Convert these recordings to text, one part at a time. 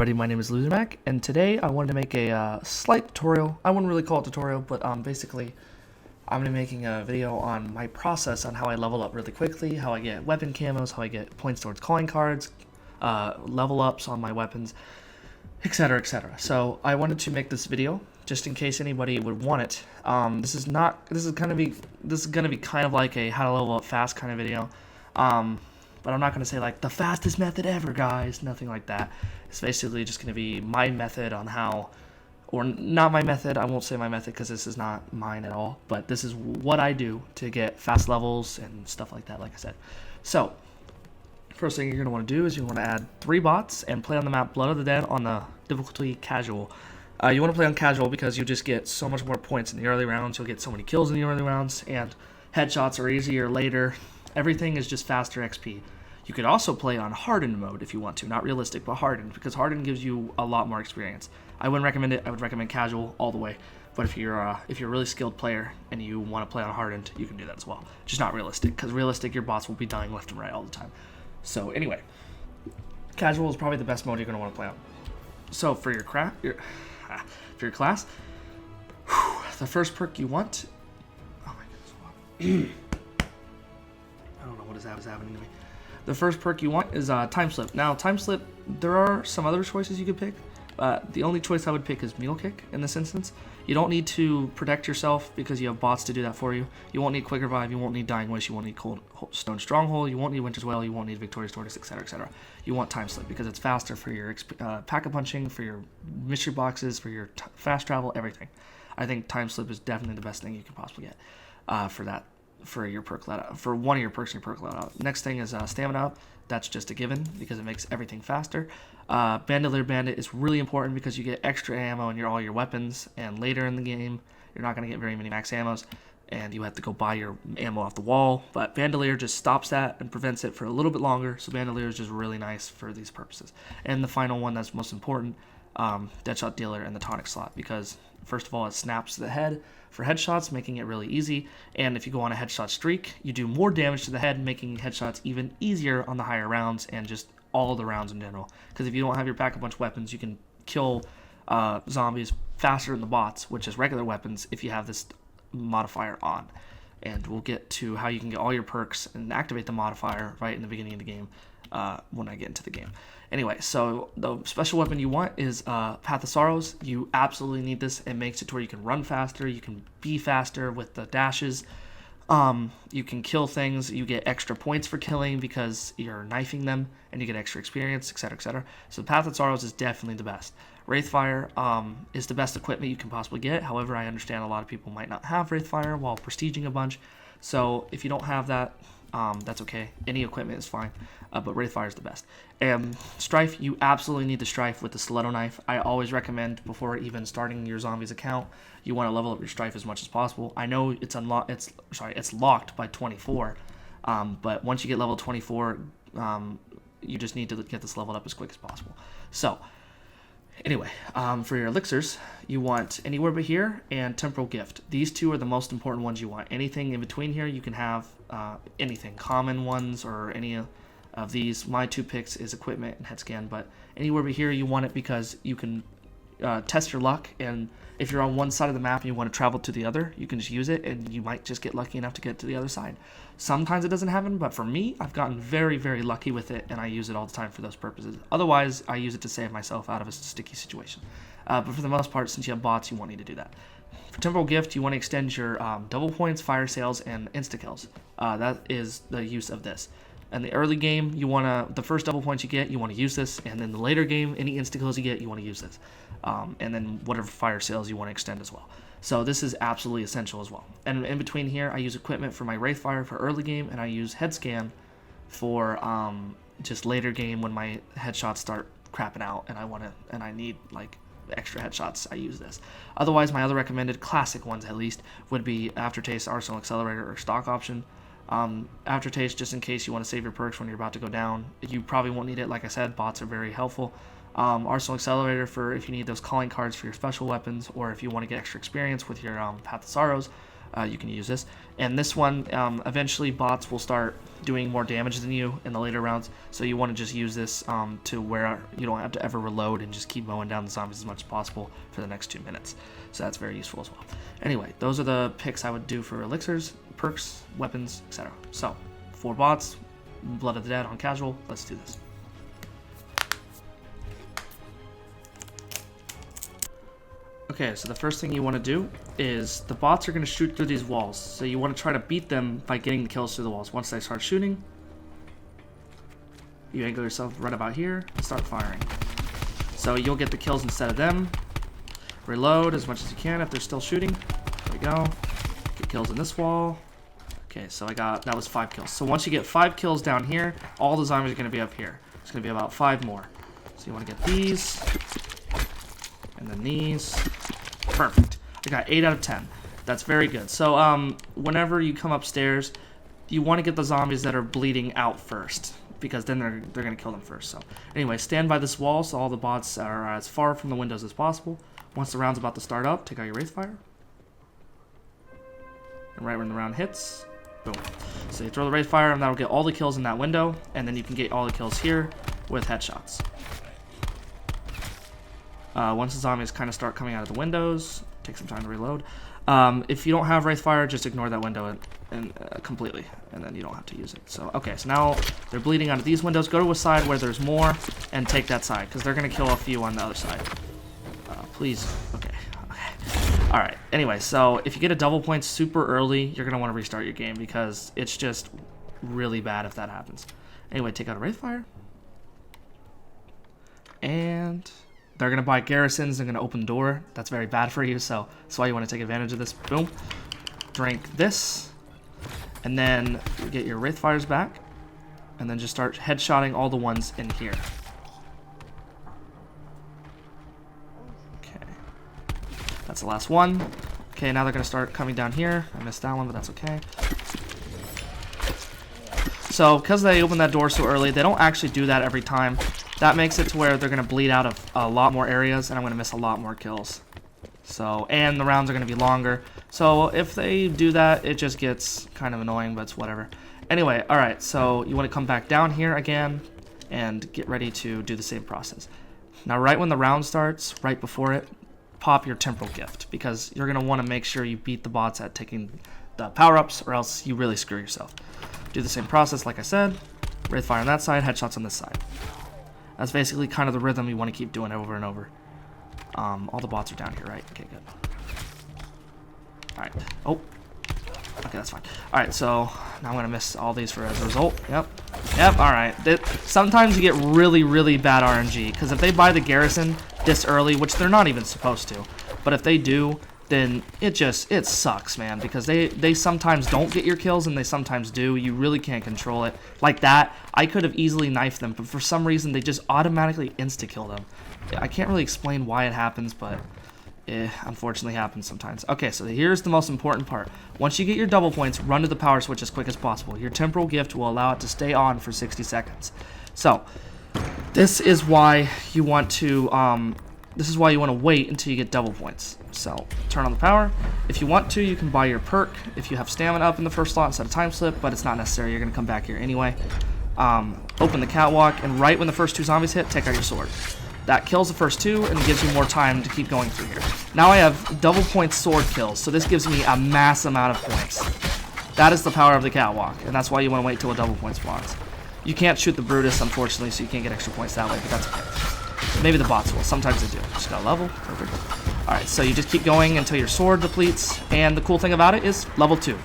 everybody, my name is Losermac, and today I wanted to make a slight tutorial. I wouldn't really call it tutorial, but basically I'm going to be making a video on my process on how I level up really quickly, how I get weapon camos, how I get points towards calling cards, level ups on my weapons, etc, etc. So I wanted to make this video just in case anybody would want it. This is gonna be kind of like a how to level up fast kind of video. But I'm not going to say like the fastest method ever, guys. Nothing like that. It's basically just going to be my method on how, or not my method. I won't say my method because this is not mine at all. But this is what I do to get fast levels and stuff like that, like I said. So, first thing you're going to want to do is you want to add 3 bots and play on the map Blood of the Dead on the difficulty casual. You want to play on casual because you just get so much more points in the early rounds. You'll get so many kills in the early rounds, and headshots are easier later. Everything is just faster XP. You could also play on hardened mode if you want to, not realistic, but hardened, because hardened gives you a lot more experience. I wouldn't recommend it. I would recommend casual all the way. But if you're a really skilled player and you want to play on hardened, you can do that as well. Just not realistic, because realistic, your bots will be dying left and right all the time. So anyway, casual is probably the best mode you're going to want to play on. So for your class, the first perk you want. Oh my goodness! I don't know what is happening to me. The first perk you want is Time Slip. Now, Time Slip, there are some other choices you could pick. The only choice I would pick is Mule Kick in this instance. You don't need to protect yourself because you have bots to do that for you. You won't need Quick Revive, you won't need Dying Wish, you won't need Cold Stone Stronghold, you won't need Winter's Wail, you won't need Victorious Tortoise, etc, etc. You want Time Slip because it's faster for your pack-a-punching, for your mystery boxes, for your fast travel, everything. I think Time Slip is definitely the best thing you can possibly get for that. For your perk loadout, for one of your perks in your perk loadout. Next thing is Stamina Up. That's just a given because it makes everything faster. Bandolier Bandit is really important because you get extra ammo in all your weapons, and later in the game you're not going to get very many max ammos and you have to go buy your ammo off the wall, but Bandolier just stops that and prevents it for a little bit longer, so Bandolier is just really nice for these purposes. And the final one that's most important, Deadshot Dealer and the tonic slot, because first of all it snaps to the head for headshots, making it really easy, and if you go on a headshot streak, you do more damage to the head, making headshots even easier on the higher rounds and just all the rounds in general. Because if you don't have your pack-a-punch weapons, you can kill zombies faster than the bots, which is regular weapons, if you have this modifier on. And we'll get to how you can get all your perks and activate the modifier right in the beginning of the game when I get into the game. Anyway, so the special weapon you want is Path of Sorrows. You absolutely need this. It makes it to where you can run faster, you can be faster with the dashes. You can kill things, you get extra points for killing because you're knifing them, and you get extra experience, etc, etc. So Path of Sorrows is definitely the best. Wraithfire is the best equipment you can possibly get. However, I understand a lot of people might not have Wraithfire while prestiging a bunch. So if you don't have that, that's okay. Any equipment is fine, but Wraithfire is the best. And Strife, you absolutely need the Strife with the Stiletto Knife. I always recommend before even starting your Zombies account, you want to level up your Strife as much as possible. I know it's locked by 24, but once you get level 24, you just need to get this leveled up as quick as possible. So anyway, for your elixirs, you want Anywhere But Here and Temporal Gift. These two are the most important ones you want. Anything in between here, you can have anything, common ones or any of these. My 2 picks is Equipment and Head Scan, but Anywhere But Here, you want it because you can test your luck, and if you're on one side of the map and you want to travel to the other, you can just use it and you might just get lucky enough to get to the other side. Sometimes it doesn't happen, but for me, I've gotten very, very lucky with it, and I use it all the time for those purposes. Otherwise, I use it to save myself out of a sticky situation. But for the most part, since you have bots, you won't need to do that. For Temporal Gift, you want to extend your double points, fire sales, and insta-kills. That is the use of this. In the early game, the first double points you get, you want to use this, and then the later game, any insta-kills you get, you want to use this. And then whatever fire sales you want to extend as well. So this is absolutely essential as well. And in between here, I use Equipment for my Wraithfire for early game, and I use Head Scan for just later game when my headshots start crapping out and I need like extra headshots. I use this. Otherwise, my other recommended classic ones at least would be Aftertaste, Arsenal Accelerator, or Stock Option. Aftertaste, just in case you want to save your perks when you're about to go down. You probably won't need it. Like I said, bots are very helpful. Arsenal Accelerator for if you need those calling cards for your special weapons, or if you want to get extra experience with your Path of Sorrows. you can use this. And this one, eventually bots will start doing more damage than you in the later rounds, so you want to just use this to where you don't have to ever reload and just keep mowing down the zombies as much as possible for the next 2 minutes. So that's very useful as well. Anyway, those are the picks I would do for elixirs, perks, weapons, etc. So 4 bots, Blood of the Dead on casual. Let's do this. Okay, so the first thing you want to do is the bots are going to shoot through these walls. So you want to try to beat them by getting the kills through the walls. Once they start shooting, you angle yourself right about here and start firing. So you'll get the kills instead of them. Reload as much as you can if they're still shooting. There we go. Get kills in this wall. Okay, so that was 5 kills. So once you get 5 kills down here, all the zombies are going to be up here. It's going to be about 5 more. So you want to get these. And then these. Perfect. I got 8 out of 10. That's very good. So whenever you come upstairs, you want to get the zombies that are bleeding out first, because then they're going to kill them first. So anyway, stand by this wall so all the bots are as far from the windows as possible. Once the round's about to start up, take out your Wraithfire. And right when the round hits, boom. So you throw the Wraithfire and that'll get all the kills in that window, and then you can get all the kills here with headshots. Once the zombies kind of start coming out of the windows, take some time to reload. If you don't have Wraithfire, just ignore that window completely, and then you don't have to use it. So, okay, so now they're bleeding out of these windows. Go to a side where there's more and take that side, because they're going to kill a few on the other side. Please. Okay. Alright, anyway, so if you get a double point super early, you're going to want to restart your game, because it's just really bad if that happens. Anyway, take out a Wraithfire. And they're going to buy garrisons. They're going to open the door. That's very bad for you, so that's why you want to take advantage of this. Boom. Drink this. And then you get your Wraithfires back. And then just start headshotting all the ones in here. Okay. That's the last one. Okay, now they're going to start coming down here. I missed that one, but that's okay. So, because they open that door so early, they don't actually do that every time. That makes it to where they're going to bleed out of a lot more areas, and I'm going to miss a lot more kills. So, and the rounds are going to be longer. So, if they do that, it just gets kind of annoying, but it's whatever. Anyway, alright, so you want to come back down here again and get ready to do the same process. Now, right when the round starts, right before it, pop your temporal gift, because you're going to want to make sure you beat the bots at taking the power-ups, or else you really screw yourself. Do the same process, like I said. Wraithfire on that side, headshots on this side. That's basically kind of the rhythm you want to keep doing over and over. All the bots are down here, right? Okay, good. Alright. Oh. Okay, that's fine. Alright, so now I'm going to miss all these as a result. Yep. Yep, alright. Sometimes you get really, really bad RNG, because if they buy the garrison this early, which they're not even supposed to, but if they do, then it sucks, man, because they sometimes don't get your kills and they sometimes do. You really can't control it. Like that, I could have easily knifed them, but for some reason they just automatically insta-kill them. I can't really explain why it happens, but it unfortunately happens sometimes. Okay, so here's the most important part. Once you get your double points, run to the power switch as quick as possible. Your temporal gift will allow it to stay on for 60 seconds. So, this is why you want to wait until you get double points. So, turn on the power. If you want to, you can buy your perk if you have stamina up in the first slot instead of time slip, but it's not necessary. You're going to come back here anyway. Open the catwalk, and right when the first 2 zombies hit, take out your sword. That kills the first 2 and gives you more time to keep going through here. Now I have double point sword kills, so this gives me a mass amount of points. That is the power of the catwalk, and that's why you want to wait till a double point spawns. You can't shoot the Brutus, unfortunately, so you can't get extra points that way, but that's okay. Maybe the bots will. Sometimes they do. Just got a level. Perfect. Alright, so you just keep going until your sword depletes, and the cool thing about it is level 2.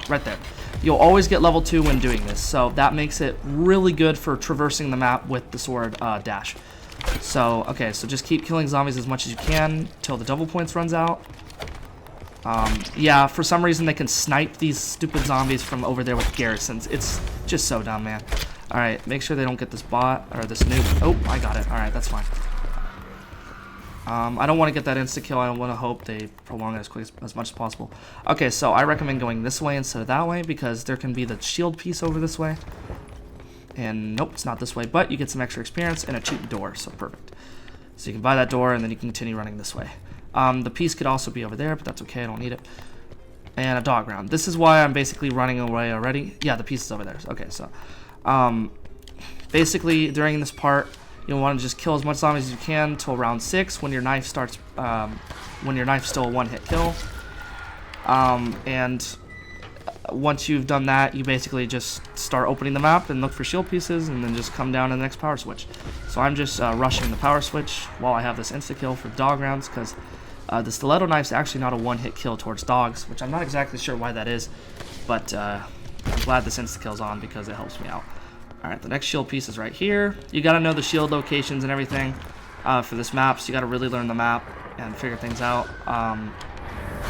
Right there. You'll always get level 2 when doing this, so that makes it really good for traversing the map with the sword dash. So, okay, so just keep killing zombies as much as you can till the double points runs out. Yeah, for some reason they can snipe these stupid zombies from over there with garrisons. It's just so dumb, man. Alright, make sure they don't get this bot, or this noob. Oh, I got it. Alright, that's fine. I don't want to get that insta-kill. I want to hope they prolong it as much as possible. Okay, so I recommend going this way instead of that way, because there can be the shield piece over this way. And nope, it's not this way, but you get some extra experience and a cheap door, so perfect. So you can buy that door, and then you can continue running this way. The piece could also be over there, but that's okay, I don't need it. and a dog round. This is why I'm basically running away already. Yeah, the piece is over there. Okay, so basically during this part, you'll want to just kill as much zombies as you can until round 6 when your knife starts, when your knife's still a one-hit kill. And once you've done that, you basically just start opening the map and look for shield pieces, and then just come down to the next power switch. So I'm just rushing the power switch while I have this insta-kill for dog rounds, because the stiletto knife's actually not a one-hit kill towards dogs, which I'm not exactly sure why that is, but I'm glad this insta-kill's on because it helps me out. Alright, the next shield piece is right here. You gotta know the shield locations and everything for this map, so you gotta really learn the map and figure things out.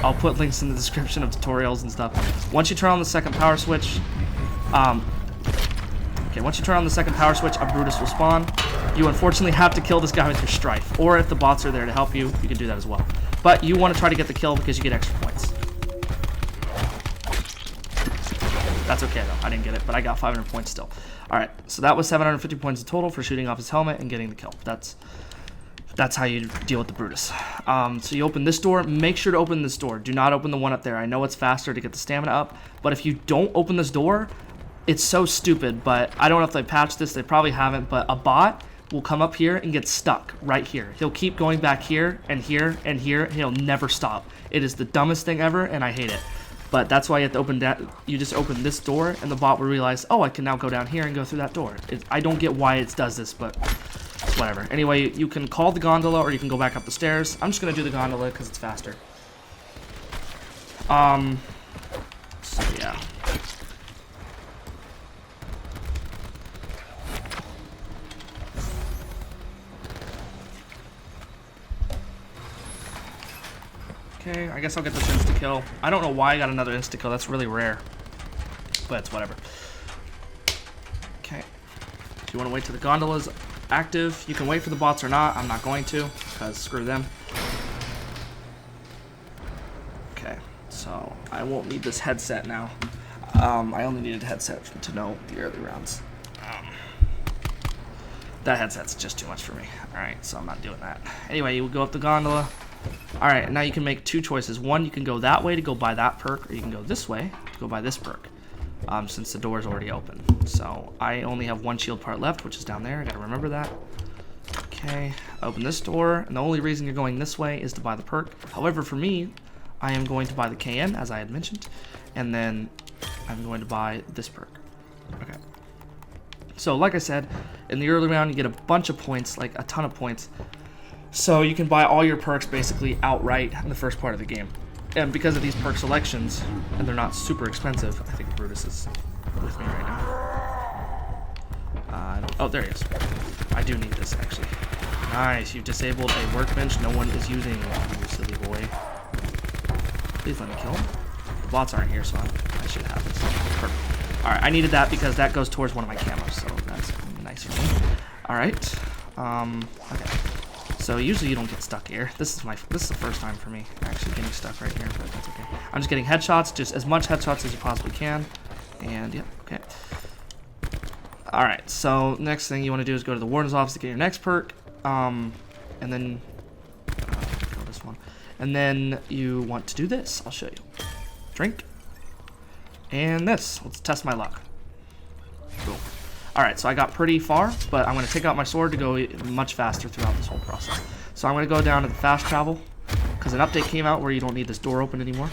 I'll put links in the description of tutorials and stuff. Once you turn on the second power switch, a Brutus will spawn. You unfortunately have to kill this guy with your Strife, or if the bots are there to help you, you can do that as well. But you want to try to get the kill because you get extra points. That's okay though, I didn't get it, but I got 500 points still. Alright, so that was 750 points in total for shooting off his helmet and getting the kill. That's how you deal with the Brutus. So you open this door. Make sure to open this door. Do not open the one up there. I know it's faster to get the stamina up, but if you don't open this door, it's so stupid, but I don't know if they patched this. They probably haven't, but a bot will come up here and get stuck right here. He'll keep going back here and here and here, and he'll never stop. It is the dumbest thing ever, and I hate it. But that's why you have to open that. You just open this door, and the bot will realize, oh, I can now go down here and go through that door. I don't get why it does this, but whatever. Anyway, you can call the gondola or you can go back up the stairs. I'm just gonna do the gondola because it's faster. So yeah. Okay, I guess I'll get this insta-kill. I don't know why I got another insta-kill. That's really rare, but it's whatever. Okay. Do you want to wait till the gondola's active? You can wait for the bots or not. I'm not going to, because screw them. Okay, so I won't need this headset now. I only needed a headset to know the early rounds. That headset's just too much for me. Alright, so I'm not doing that. Anyway, you go up the gondola. Alright, now you can make two choices. One, you can go that way to go buy that perk, or you can go this way to go buy this perk. Since the door is already open. So I only have one shield part left, which is down there. I gotta remember that. Okay, open this door, and the only reason you're going this way is to buy the perk. However, for me, I am going to buy the KN, as I had mentioned, and then I'm going to buy this perk. Okay. So, like I said, in the early round, you get a bunch of points, like a ton of points. So you can buy all your perks basically outright in the first part of the game. And because of these perk selections, and they're not super expensive, I think Brutus is with me right now. Oh, there he is. I do need this, actually. Nice, you've disabled a workbench no one is using, you silly boy. Please let me kill him. The bots aren't here, so I should have this. Perfect. Alright, I needed that because that goes towards one of my camos, so that's nice for me. Alright, okay. So usually you don't get stuck here. This is the first time for me actually getting stuck right here, but that's okay. I'm just getting headshots, just as much headshots as you possibly can. And yeah, okay. Alright, so next thing you want to do is go to the warden's office to get your next perk. And then go this one. And then you want to do this. I'll show you. Drink. And this. Let's test my luck. Cool. Alright, so I got pretty far, but I'm going to take out my sword to go much faster throughout this whole process. So I'm going to go down to the fast travel, because an update came out where you don't need this door open anymore.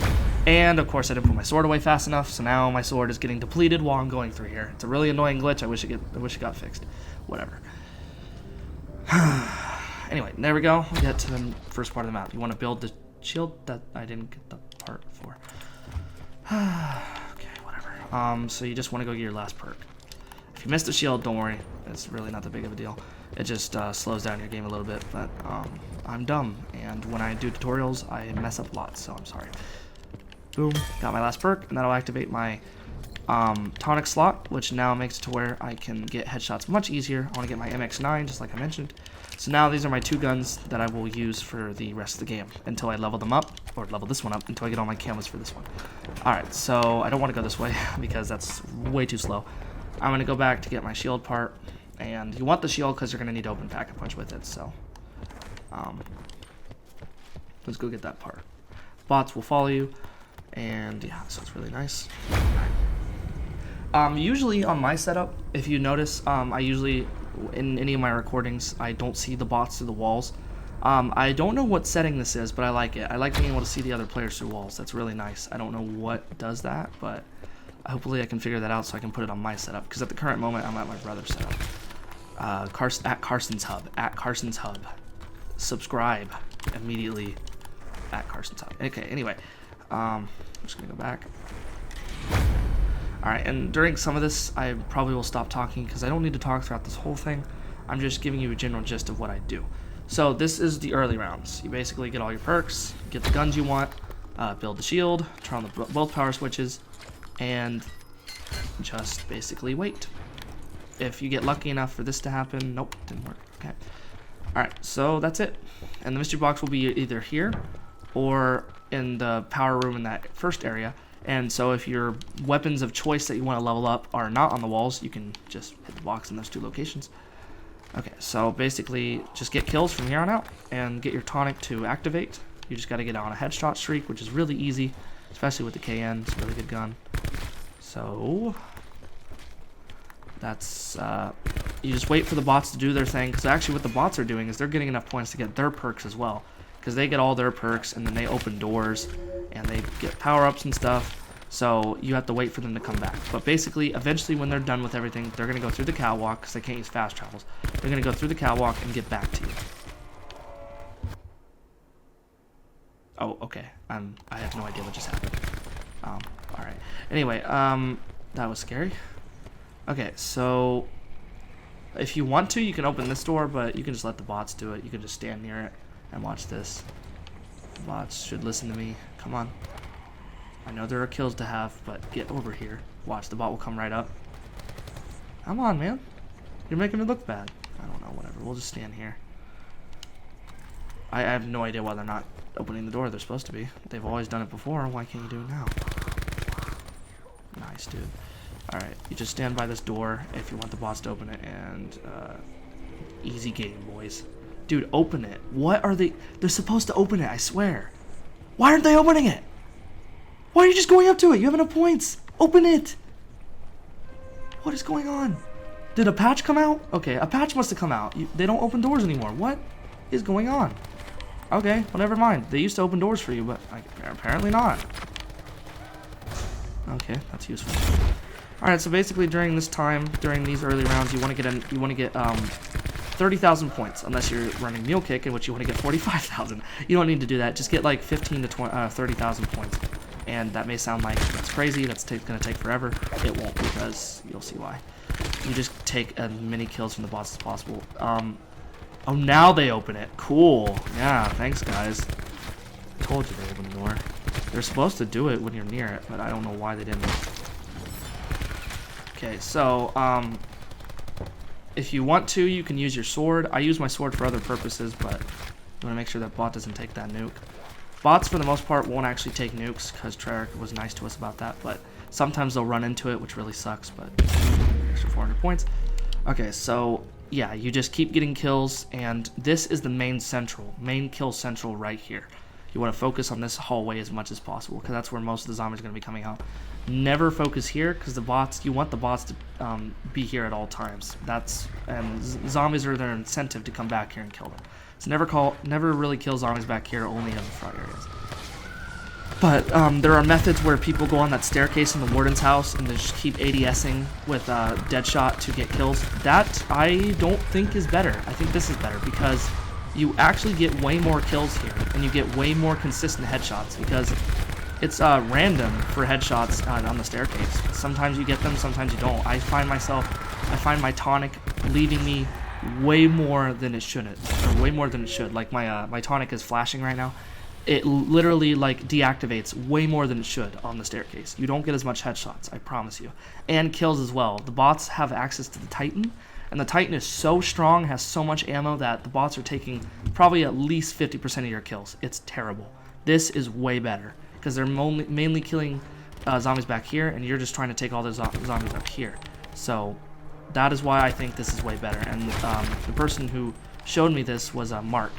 And, of course, I didn't put my sword away fast enough, so now my sword is getting depleted while I'm going through here. It's a really annoying glitch. I wish it got fixed. Whatever. Anyway, there we go. We get to the first part of the map. You want to build the shield that I didn't get the part for. Okay, whatever. So you just want to go get your last perk. If you missed the shield, don't worry. It's really not that big of a deal. It just slows down your game a little bit, but I'm dumb, and when I do tutorials, I mess up lots, so I'm sorry. Boom, got my last perk, and that'll activate my tonic slot, which now makes it to where I can get headshots much easier. I want to get my MX9, just like I mentioned. So now these are my two guns that I will use for the rest of the game until I level them up, or level this one up until I get all my camos for this one. Alright, so I don't want to go this way because that's way too slow. I'm going to go back to get my shield part, and you want the shield because you're going to need to open pack-a-punch with it, so let's go get that part. Bots will follow you, And yeah, so it's really nice. Usually on my setup, if you notice, I usually, in any of my recordings, I don't see the bots through the walls. I don't know what setting this is, but I like it. I like being able to see the other players through walls. That's really nice. I don't know what does that, but hopefully I can figure that out so I can put it on my setup. Because at the current moment, I'm at my brother's setup. At KarstenHub. Subscribe immediately at KarstenHub. Okay, anyway, I'm just gonna go back. Alright, and during some of this, I probably will stop talking because I don't need to talk throughout this whole thing. I'm just giving you a general gist of what I do. So this is the early rounds. You basically get all your perks, get the guns you want, build the shield, turn on both power switches, and just basically wait. If you get lucky enough for this to happen, nope, didn't work. Okay. Alright, so that's it. And the mystery box will be either here or in the power room in that first area. And so if your weapons of choice that you want to level up are not on the walls, you can just hit the box in those two locations. Okay, so basically just get kills from here on out and get your tonic to activate. You just got to get on a headshot streak, which is really easy, especially with the KN. It's a really good gun. So that's, you just wait for the bots to do their thing, because actually what the bots are doing is they're getting enough points to get their perks as well, because they get all their perks and then they open doors and they get power-ups and stuff. So you have to wait for them to come back. But basically, eventually when they're done with everything, they're going to go through the catwalk, because they can't use fast travels. They're going to go through the catwalk and get back to you. Oh, okay. I have no idea what just happened. Alright. Anyway, that was scary. Okay, so if you want to, you can open this door, but you can just let the bots do it. You can just stand near it and watch this. The bots should listen to me. Come on. I know there are kills to have, but get over here. Watch, the bot will come right up. Come on, man. You're making it look bad. I don't know, whatever. We'll just stand here. I have no idea why they're not opening the door. They're supposed to be. They've always done it before. Why can't you do it now? Nice, dude. Alright, you just stand by this door if you want the bots to open it, and easy game, boys. Dude, open it. What are they? They're supposed to open it, I swear. Why aren't they opening it? Why are you just going up to it? You have enough points. Open it. What is going on? Did a patch come out? Okay, a patch must have come out. They don't open doors anymore. What is going on? Okay, well, never mind. They used to open doors for you, but apparently not. Okay, that's useful. All right, so basically during this time, during these early rounds, you want to get 30,000 points, unless you're running mule kick, in which you want to get 45,000. You don't need to do that. Just get like 15 to 30,000 points. And that may sound like that's crazy, that's going to take forever. It won't, because you'll see why. You just take as many kills from the bots as possible. Oh, now they open it. Cool. Yeah, thanks, guys. I told you they opened the door. They're supposed to do it when you're near it, but I don't know why they didn't. Okay, so, if you want to, you can use your sword. I use my sword for other purposes, but you want to make sure that bot doesn't take that nuke. Bots, for the most part, won't actually take nukes, because Treyarch was nice to us about that, but sometimes they'll run into it, which really sucks, but extra 400 points. Okay, so, yeah, you just keep getting kills, and this is the main kill central right here. You want to focus on this hallway as much as possible, because that's where most of the zombies are going to be coming out. Never focus here, because you want the bots to be here at all times. And zombies are their incentive to come back here and kill them. So never really kill zombies back here, only in the front areas. But there are methods where people go on that staircase in the warden's house and they just keep ADSing with Deadshot to get kills. That I don't think is better. I think this is better, because you actually get way more kills here, and you get way more consistent headshots, because it's random for headshots on the staircase. Sometimes you get them, sometimes you don't. I find my tonic leaving me way more than it shouldn't, or way more than it should. Like my tonic is flashing right now. It literally like deactivates way more than it should on the staircase. You don't get as much headshots, I promise you. And kills as well. The bots have access to the Titan, and the Titan is so strong, has so much ammo, that the bots are taking probably at least 50% of your kills. It's terrible. This is way better, because they're mainly killing zombies back here, and you're just trying to take all those zombies up here. So that is why I think this is way better. And the person who showed me this was Mark.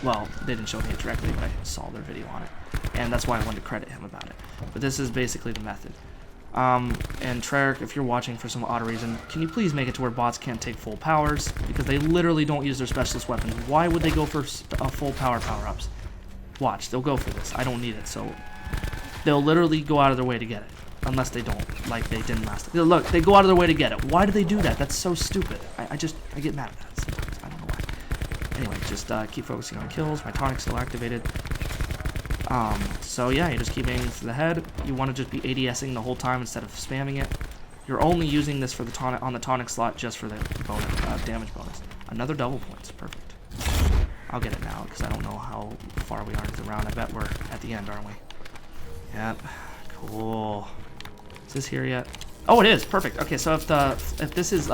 Well, they didn't show me it directly, but I saw their video on it. and that's why I wanted to credit him about it. But this is basically the method. And Treyarch, if you're watching for some odd reason, can you please make it to where bots can't take full powers? Because they literally don't use their specialist weapons. Why would they go for full power-ups? Watch, they'll go for this. I don't need it, so they'll literally go out of their way to get it. Unless they don't, like they didn't last time. Look, they go out of their way to get it. Why do they do that? That's so stupid. I get mad at that sometimes. I don't know why. Anyway, just keep focusing on kills. My tonic's still activated. So yeah, you just keep aiming to the head. You want to just be ADSing the whole time instead of spamming it. You're only using this for the tonic on the tonic slot just for the bonus, damage bonus. Another double points, perfect. I'll get it now because I don't know how far we are into the round. I bet we're at the end, aren't we? Yep. Cool. Is this here yet? Oh, it is. Perfect. Okay, so if this is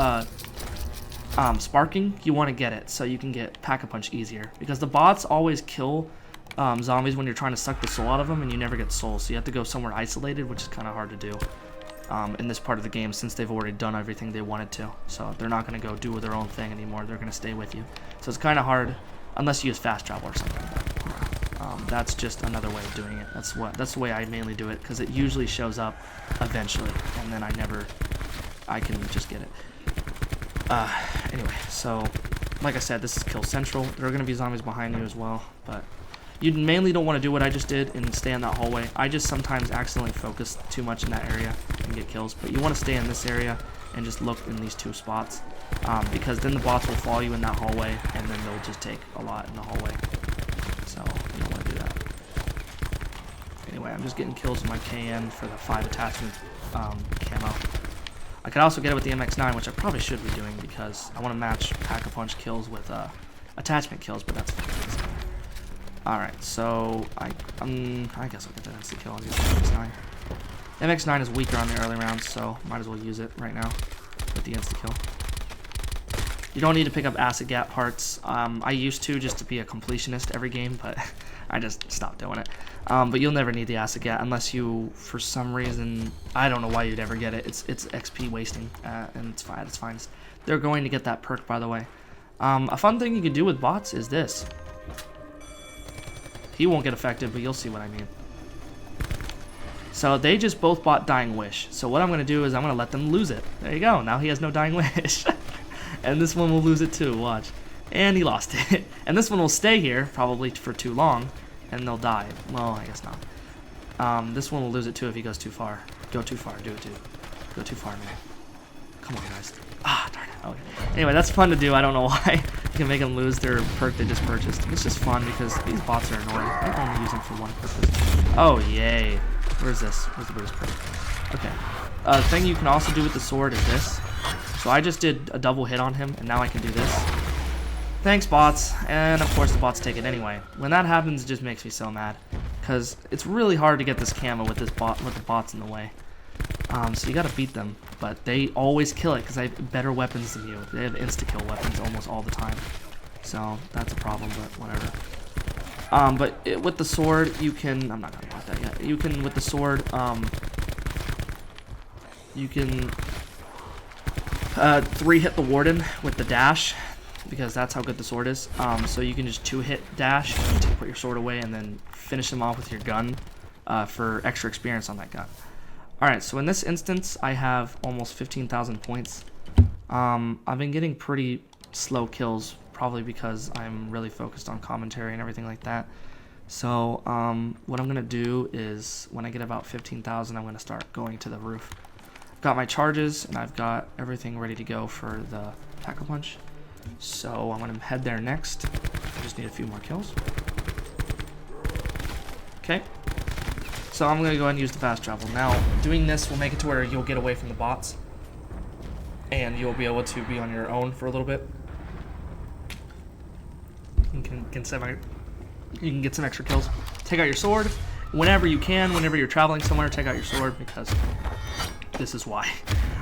sparking, you want to get it so you can get Pack-a-Punch easier because the bots always kill zombies when you're trying to suck the soul out of them, and you never get souls, so you have to go somewhere isolated, which is kind of hard to do in this part of the game since they've already done everything they wanted to. So they're not going to go do their own thing anymore. They're going to stay with you. So it's kind of hard unless you use fast travel or something. That's just another way of doing it. That's the way I mainly do it because it usually shows up eventually, and then I can just get it. Anyway, so like I said, this is kill central. There are going to be zombies behind you as well, but you mainly don't want to do what I just did and stay in that hallway. I just sometimes accidentally focus too much in that area and get kills, but you want to stay in this area and just look in these two spots because then the bots will follow you in that hallway, and then they'll just take a lot in the hallway. So you don't want to do that. Anyway, I'm just getting kills with my KN for the 5 attachment camo. I could also get it with the MX9, which I probably should be doing because I want to match Pack-a-Punch kills with attachment kills, but that's fine. Alright, so I guess I'll get that insta kill on the MX9. The MX9 is weaker on the early rounds, so might as well use it right now with the insta kill. You don't need to pick up acid gap parts. I used to just to be a completionist every game, but I just stopped doing it. But you'll never need the acid gap unless you, for some reason, I don't know why you'd ever get it. It's XP wasting, and it's fine. It's fine. They're going to get that perk, by the way. A fun thing you can do with bots is this. He won't get affected, but you'll see what I mean. So they just both bought Dying Wish. So what I'm going to do is I'm going to let them lose it. There you go. Now he has no Dying Wish. And this one will lose it too, watch. And he lost it. And this one will stay here, probably for too long, and they'll die. Well, I guess not. This one will lose it too if he goes too far. Go too far, do it, dude. Go too far, man. Come on, guys. Ah, darn it. Okay. Anyway, that's fun to do. I don't know why. You can make them lose their perk they just purchased. It's just fun because these bots are annoying. I only use them for one purpose. Oh, yay. Where's this? Where's the Bruce perk? Okay. The thing you can also do with the sword is this. So I just did a double hit on him, and now I can do this. Thanks, bots. And, of course, the bots take it anyway. When that happens, it just makes me so mad. Because it's really hard to get this camo with the bots in the way. So you gotta beat them. But they always kill it because I have better weapons than you. They have insta-kill weapons almost all the time. So that's a problem, but whatever. But with the sword, you can... I'm not gonna about that yet. You can, with the sword, you can... 3-hit the warden with the dash because that's how good the sword is. So you can just 2-hit dash and put your sword away and then finish them off with your gun for extra experience on that gun. Alright, so in this instance I have almost 15,000 points. I've been getting pretty slow kills probably because I'm really focused on commentary and everything like that. So what I'm going to do is when I get about 15,000 I'm going to start going to the roof. Got my charges and I've got everything ready to go for the Pack-a-Punch. So I'm going to head there next. I just need a few more kills. Okay. So I'm going to go ahead and use the fast travel. Now, doing this will make it to where you'll get away from the bots. And you'll be able to be on your own for a little bit. You can get some extra kills. Take out your sword. Whenever you can, whenever you're traveling somewhere, take out your sword because... this is why.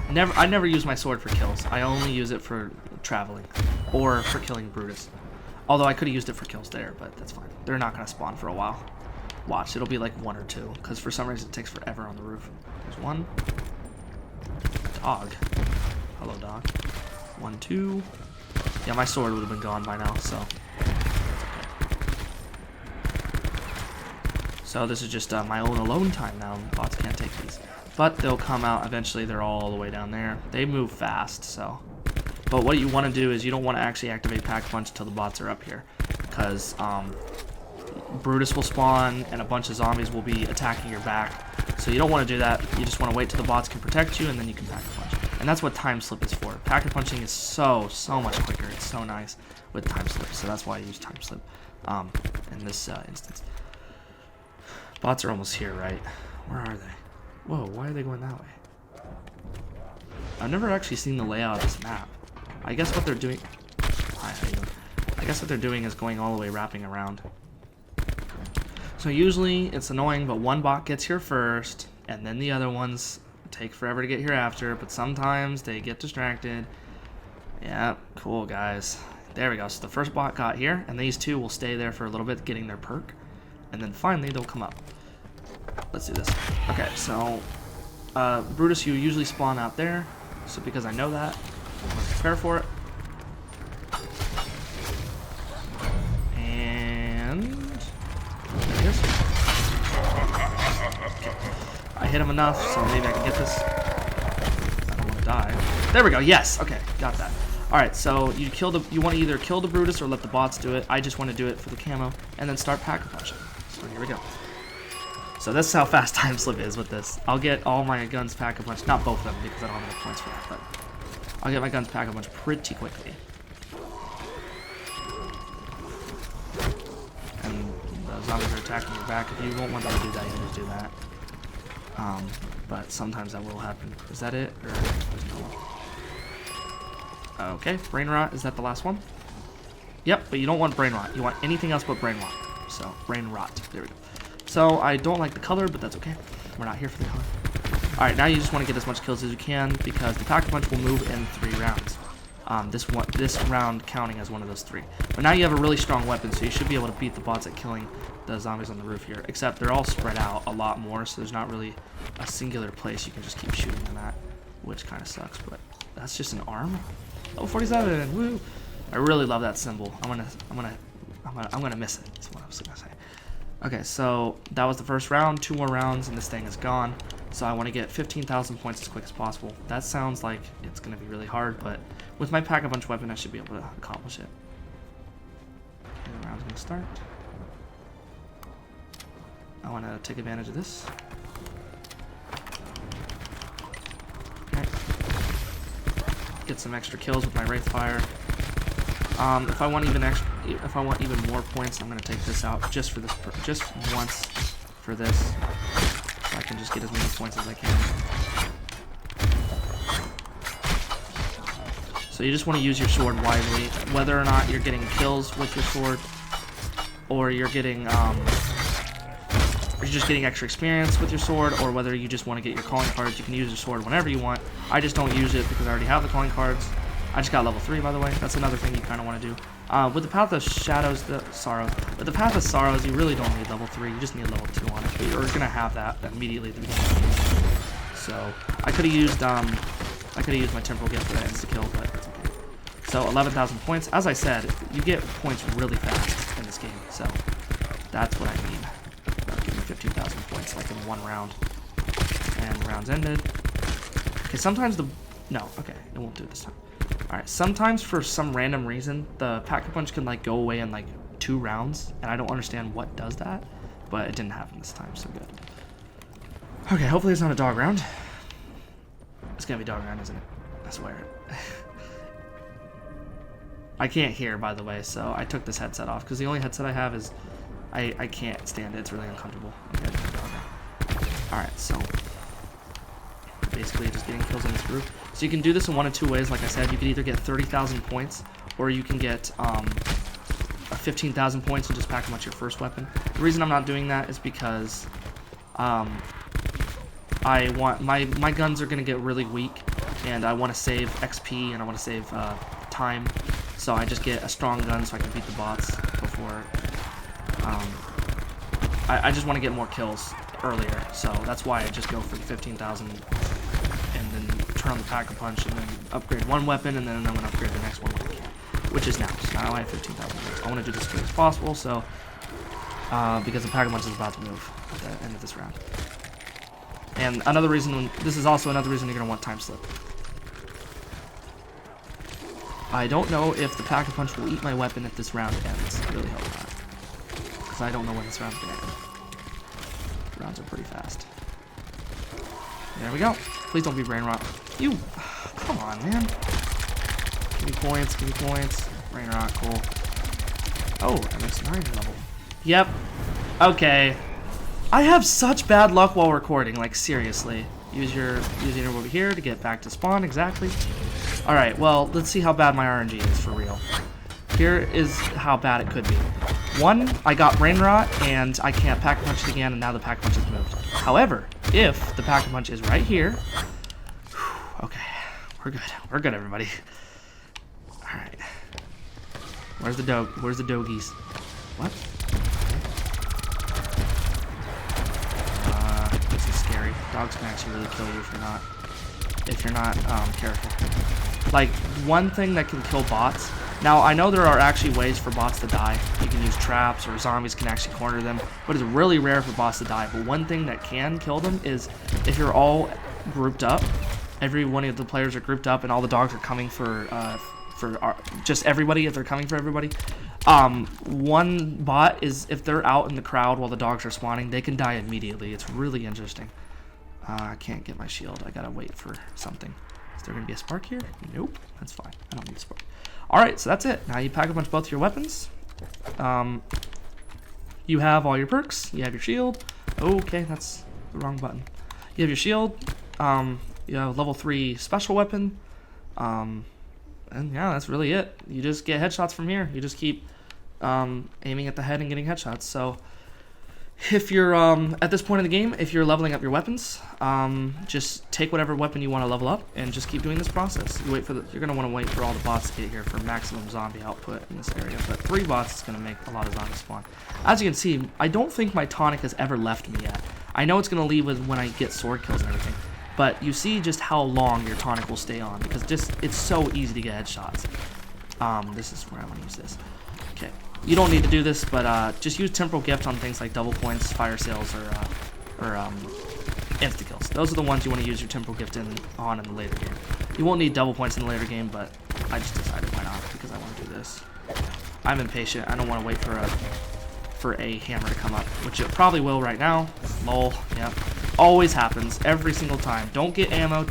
I never use my sword for kills. I only use it for traveling or for killing Brutus. Although I could have used it for kills there, but that's fine. They're not going to spawn for a while. Watch, it'll be like 1 or 2 because for some reason it takes forever on the roof. There's 1. Dog. Hello, dog. 1, 2. Yeah, my sword would have been gone by now, so. So this is just my own alone time now. Bots can't take these. But they'll come out eventually. They're all the way down there. They move fast, so. But what you want to do is you don't want to actually activate Pack-a-Punch until the bots are up here. Because Brutus will spawn and a bunch of zombies will be attacking your back. So you don't want to do that. You just want to wait till the bots can protect you and then you can Pack-a-Punch. And that's what Time Slip is for. Pack-a-Punching is so much quicker. It's so nice with Time Slip. So that's why I use Time Slip in this instance. Bots are almost here, right? Where are they? Whoa, why are they going that way? I've never actually seen the layout of this map. I guess what they're doing... Hi, how you doing? I guess what they're doing is going all the way wrapping around. So usually it's annoying, but one bot gets here first, and then the other ones take forever to get here after, but sometimes they get distracted. Yeah, cool, guys. There we go. So the first bot got here, and these two will stay there for a little bit getting their perk, and then finally they'll come up. Let's do this. Okay, so Brutus, you usually spawn out there, so because I know that, I'm going to prepare for it. And there it is. Okay. I hit him enough, so maybe I can get this. I don't want to die. There we go. Yes. Okay, got that. All right, so you want to either kill the Brutus or let the bots do it. I just want to do it for the camo and then start Pack-a-Punching. So here we go. So this is how fast Time Slip is with this. I'll get all my guns Pack-a-Punch, not both of them because I don't have enough points for that, but I'll get my guns Pack-a-Punch pretty quickly. And the zombies are attacking your back. If you won't want them to do that, you can just do that. But sometimes that will happen. Is that it? Or there's no one? Okay, Brain Rot. Is that the last one? Yep, but you don't want Brain Rot. You want anything else but Brain Rot. So, Brain Rot. There we go. So, I don't like the color, but that's okay. We're not here for the color. Alright, now you just want to get as much kills as you can because the Pack-a-Punch will move in 3 rounds. This round counting as one of those 3. But now you have a really strong weapon, so you should be able to beat the bots at killing the zombies on the roof here. Except they're all spread out a lot more, so there's not really a singular place you can just keep shooting them at, which kind of sucks. But that's just an arm. Oh, 47! Woo! I really love that symbol. I'm gonna miss it. That's what I was gonna say. Okay, so that was the first round. 2 more rounds, and this thing is gone. So I want to get 15,000 points as quick as possible. That sounds like it's going to be really hard, but with my Pack-a-Punch weapon, I should be able to accomplish it. Okay, the round's going to start. I want to take advantage of this. Okay. Get some extra kills with my Wraithfire. If I want even more points, I'm going to take this out just for this, just once for this. So I can just get as many points as I can. So you just want to use your sword wisely, whether or not you're getting kills with your sword, or you're getting, you're just getting extra experience with your sword, or whether you just want to get your calling cards. You can use your sword whenever you want. I just don't use it because I already have the calling cards. I just got level 3, by the way. That's another thing you kind of want to do. With the Path of Shadows, with the Path of Sorrows, you really don't need level 3. You just need level 2 on it. But you're gonna have that immediately at the beginning of the game. So I could have used my Temporal Gift for that insta kill, but it's okay. So 11,000 points. As I said, you get points really fast in this game. So that's what I mean. Give me 15,000 points like in 1 round. And the round's ended. Okay, sometimes okay, it won't do it this time. Alright, sometimes for some random reason, the Pack-a-Punch can like go away in like 2 rounds, and I don't understand what does that, but it didn't happen this time, so good. Okay, hopefully it's not a dog round. It's gonna be dog round, isn't it? I swear. I can't hear, by the way, so I took this headset off, because the only headset I have is, I can't stand it, it's really uncomfortable. Alright, so basically just getting kills on this roof. So you can do this in 1 of 2 ways. Like I said, you can either get 30,000 points, or you can get 15,000 points and just pack them at your first weapon. The reason I'm not doing that is because I want my guns are gonna get really weak, and I want to save XP and I want to save time. So I just get a strong gun so I can beat the bots before. I just want to get more kills earlier, so that's why I just go for the 15,000 and then turn on the Pack-a-Punch and then upgrade one weapon, and then I'm going to upgrade the next one when I can, which is now. So now I have 15,000 points. I want to do this as quick as possible, so because the Pack-a-Punch is about to move. at the end of this round. And another reason, this is also another reason you're going to want time slip. I don't know if the Pack-a-Punch will eat my weapon if this round ends. I really hope not. Because I don't know when this round's going to end. Rounds are pretty fast. There we go. Please don't be brain rot. You, come on, man. Give me points, give me points. Brain rot, cool. Oh, MX9 level. Yep. Okay. I have such bad luck while recording, like seriously. Use your over here to get back to spawn, exactly. Alright, well, let's see how bad my RNG is for real. Here is how bad it could be. 1, I got brain rot, and I can't Pack-a-Punch it again, and now the Pack-a-Punch has moved. However, if the Pack-a-Punch is right here, okay, we're good. We're good, everybody. Alright. Where's the doggies? What? This is scary. Dogs can actually really kill you if you're not careful. Like, one thing that can kill bots. Now, I know there are actually ways for bots to die. You can use traps, or zombies can actually corner them, but it's really rare for bots to die. But one thing that can kill them is if you're all grouped up, every one of the players are grouped up, and all the dogs are coming for just everybody, if they're coming for everybody. One bot is, if they're out in the crowd while the dogs are spawning, they can die immediately. It's really interesting. I can't get my shield. I gotta wait for something. Is there gonna be a spark here? Nope. That's fine. I don't need a spark. Alright, so that's it. Now you Pack-a-Punch both your weapons. You have all your perks. You have your shield. Okay, that's the wrong button. You have your shield. You have level 3 special weapon. And yeah, that's really it. You just get headshots from here. You just keep aiming at the head and getting headshots. So if you're at this point in the game, if you're leveling up your weapons, just take whatever weapon you want to level up and just keep doing this process. You're gonna want to wait for all the bots to get here for maximum zombie output in this area. But 3 bots is gonna make a lot of zombies spawn. As you can see, I don't think my tonic has ever left me yet. I know it's gonna leave when I get sword kills and everything. But you see just how long your tonic will stay on, because it's so easy to get headshots. This is where I want to use this. Okay, you don't need to do this, but just use temporal gift on things like double points, fire sales, or insta kills. Those are the ones you want to use your temporal gift on in the later game. You won't need double points in the later game, but I just decided why not, because I want to do this. I'm impatient. I don't want to wait for a hammer to come up, which it probably will right now. Lol. Yep. Always happens every single time. Don't get ammo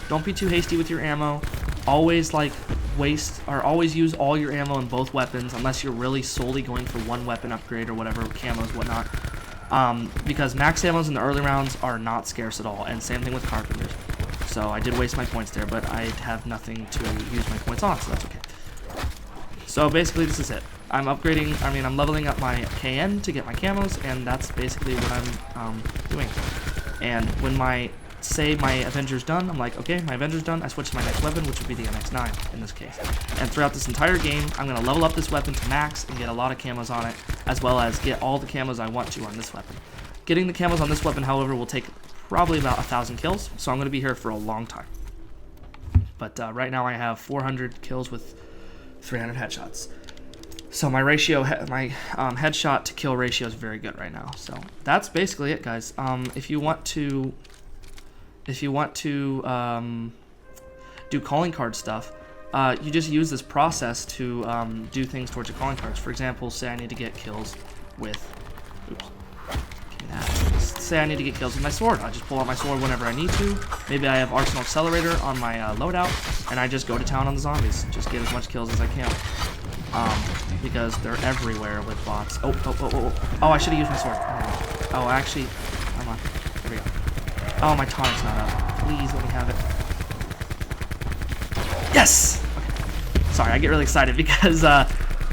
don't be too hasty with your ammo. Always always use all your ammo in both weapons, unless you're really solely going for one weapon upgrade or whatever, camos, whatnot. Because max ammos in the early rounds are not scarce at all, and same thing with carpenters. So I did waste my points there, but I have nothing to use my points on, so that's okay. So basically this is it. I'm leveling up my KN to get my camos, and that's basically what I'm doing. And when my Avenger's done, I'm like, okay, my Avenger's done, I switch to my next weapon, which would be the MX9 in this case. And throughout this entire game, I'm going to level up this weapon to max and get a lot of camos on it, as well as get all the camos I want to on this weapon. Getting the camos on this weapon, however, will take probably about 1,000 kills, so I'm going to be here for a long time. But right now I have 400 kills with 300 headshots. So my ratio, my headshot to kill ratio is very good right now. So that's basically it, guys. If you want to do calling card stuff, you just use this process to do things towards your calling cards. For example, say I need to get kills with, say I need to get kills with my sword. I just pull out my sword whenever I need to. Maybe I have Arsenal Accelerator on my loadout, and I just go to town on the zombies. Just get as much kills as I can. Because they're everywhere with bots. Oh, I should have used my sword. Oh, actually, come on. There we go. Oh, my tonic's not up. Please let me have it. Yes! Okay. Sorry, I get really excited because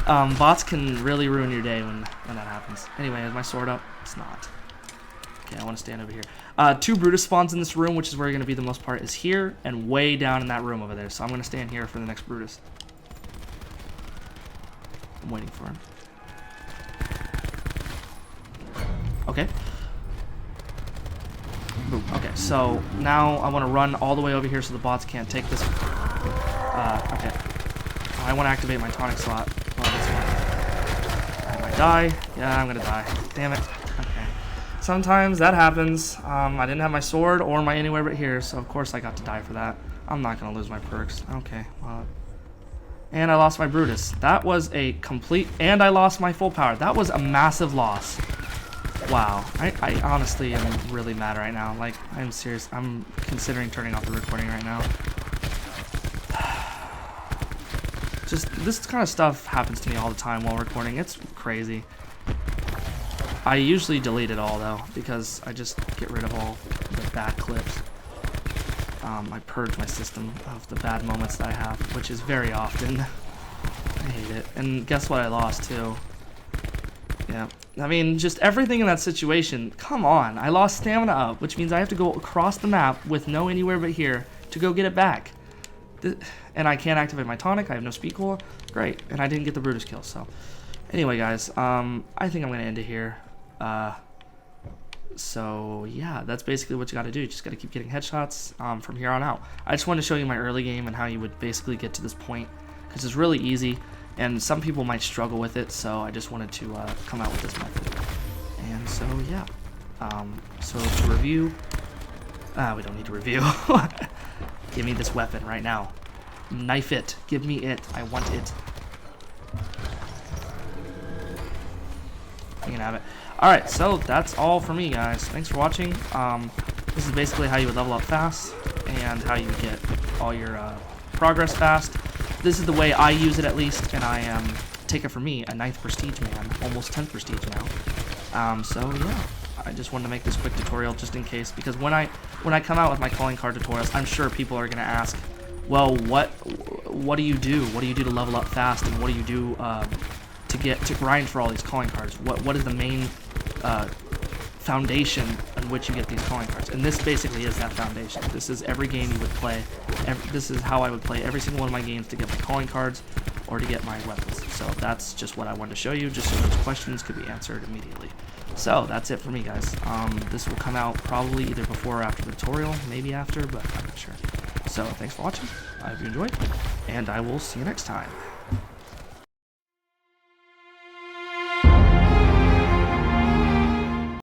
bots can really ruin your day when that happens. Anyway, is my sword up? It's not. Okay, I want to stand over here. 2 Brutus spawns in this room, which is where you're going to be the most part, is here and way down in that room over there. So I'm going to stand here for the next Brutus. I'm waiting for him. Okay. Boom. Okay, so now I want to run all the way over here so the bots can't take this. Okay. I want to activate my tonic slot. Oh, that's fine. I might die. Yeah, I'm gonna die. Damn it. Okay. sometimes that happens. I didn't have my sword or my anywhere but here, so of course I got to die for that. I'm not gonna lose my perks. Okay, well, and I lost my Brutus. That was a complete, and I lost my full power. That was a massive loss. Wow, I honestly am really mad right now. Like, I'm serious. I'm considering turning off the recording right now. Just, this kind of stuff happens to me all the time while recording. It's crazy. I usually delete it all, though, because I just get rid of all the bad clips. I purge my system of the bad moments that I have, which is very often. I hate it. And guess what I lost, too? Yeah. I mean, just everything in that situation. Come on. I lost stamina up, which means I have to go across the map with no anywhere but here to go get it back. And I can't activate my tonic. I have no speed cola. Great. And I didn't get the Brutus kill, so. Anyway, guys, I think I'm going to end it here. So, yeah, that's basically what you got to do. You just got to keep getting headshots from here on out. I just wanted to show you my early game and how you would basically get to this point, because it's really easy, and some people might struggle with it, so I just wanted to come out with this method. And so, yeah. So, to review... we don't need to review. Give me this weapon right now. Knife it. Give me it. I want it. You can have it. Alright, so that's all for me, guys. Thanks for watching. This is basically how you would level up fast and how you get all your progress fast. This is the way I use it, at least, and I am, take it from me, a 9th prestige man, almost 10th prestige now. So yeah, I just wanted to make this quick tutorial just in case, because when I come out with my calling card tutorials, I'm sure people are gonna ask, well, what do you do? What do you do to level up fast, and what do you do to grind for all these calling cards? What is the main foundation on which you get these calling cards? And this basically is that foundation. This is every game you would play. This is how I would play every single one of my games to get my calling cards or to get my weapons. So that's just what I wanted to show you, just so those questions could be answered immediately. So that's it for me, guys. This will come out probably either before or after the tutorial, maybe after, but I'm not sure. So thanks for watching. I hope you enjoyed, and I will see you next time.